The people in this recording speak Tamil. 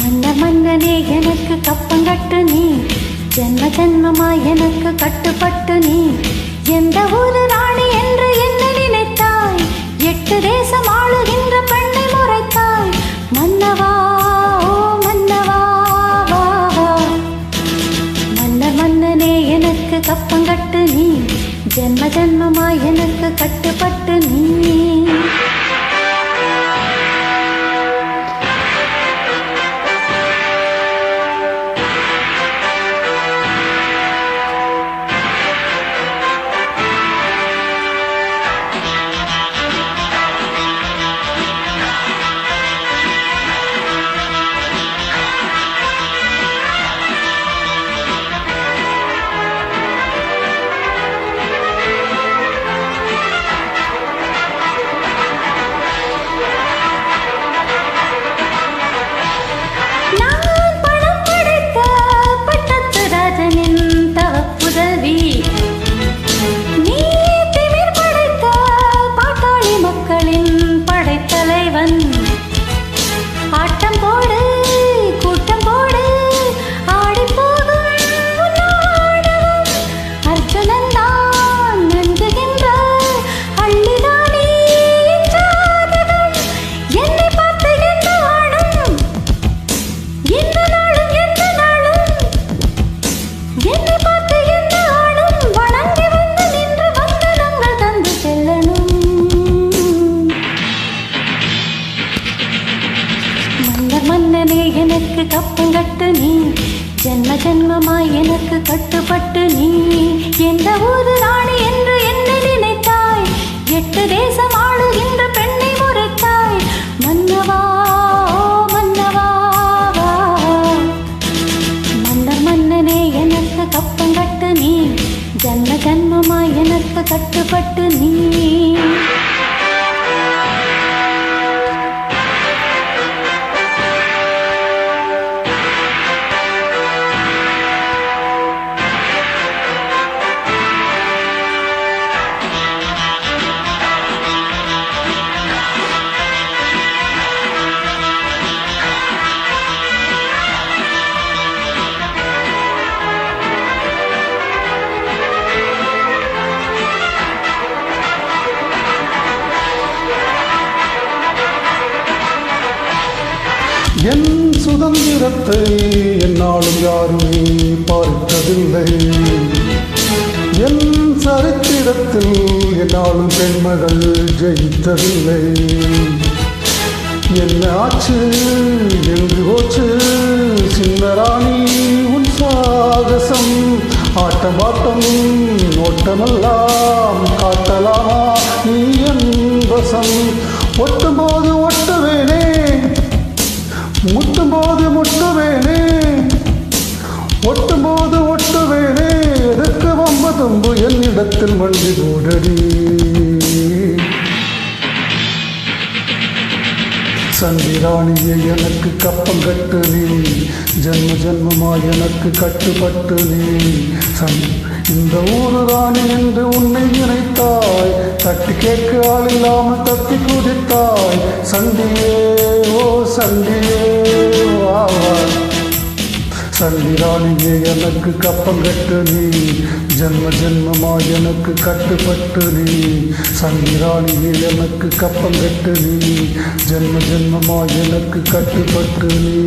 மன்ன மன்னனே எனக்கு கப்பங்கட்டு நீ, ஜென்ம ஜென்மமா எனக்கு கட்டுப்பட்டு நீ. எந்த ஒரு ராணி என்று என்ன நினைத்தாய், 8 தேசம் ஆளுகின்ற பெண்ணை முறைத்தாய். மன்னவா ஓ மன்னவா வா வா. மன்ன மன்னனே எனக்கு கப்பங்கட்டு நீ, ஜென்ம ஜென்மமா எனக்கு கட்டுப்பட்டு நீ. ஆட்டம் போடு கூட்டம் போடு ஆடி போகும் உன்னாடவும். அர்ஜுனன் தான் நஞ்சுகின்ற அள்ளிதானே ஜாதகம். என்னை பார்த்து எந்த ஆடும் எந்த நாளும் எந்த நாளும், என்னை பார்த்து எந்த ஆடும் வணங்கி வந்து நின்று வந்தனங்கள் தந்து செல்லணும். மன்னனே எனக்கு கப்பங்கட்டு நீ, ஜென்ம ஜென்மமாய் எனக்கு கட்டுப்பட்டு நீ. எந்த ஒரு ராணி என்று என்னை நினைத்தாய், 8 தேசம் ஆளுகின்ற பெண்ணை முறைத்தாய். மன்னவா ஓ மன்னவா வா. மன்னனே எனக்கு கப்பங்கட்டு நீ, ஜென்ம ஜென்மமாய் எனக்கு கட்டுப்பட்டு நீ. என் சுதந்திரத்தை என்னாலும் யாருமே பார்த்ததில்லை. என் சரித்திரத்தில் என்னாலும் பெண்மகள் ஜெயித்ததில்லை. என்ன ஆச்சு எங்கு போச்சு சின்னராணி உன் சாகசம். ஆட்டம் பாட்டம் ஓட்டமெல்லாம் காட்டலாமா நீ என் வசம். ஒட்டும்போது ஒட்டுவேனே முட்டும்போது முட்டுவேனே, ஒட்டும்போது ஒட்டுவேனே. எதற்கு வம்பு தும்பு என்னிடத்தில் மண்டி போடடி. சந்திராணியை எனக்கு கப்பங்கட்டு நீ, ஜென்ம ஜென்மமாய் எனக்கு கட்டுப்பட்டு நீ. இந்த ஊரு ராணி என்று உன்னை நினைத்தாய், தட்டி கேட்க ஆள் இல்லாமல் தத்தி குதித்தாய். சண்டியே ஓ சண்டியே வா வா. சந்திராணியே எனக்கு கப்பங்கட்டு நீ, ஜென்ம ஜென்மமாய் எனக்கு கட்டுப்பட்டு நீ. சந்திராணியே எனக்கு கப்பங்கட்டு நீ, ஜென்ம ஜென்மமாய் எனக்கு கட்டுப்பட்டு நீ.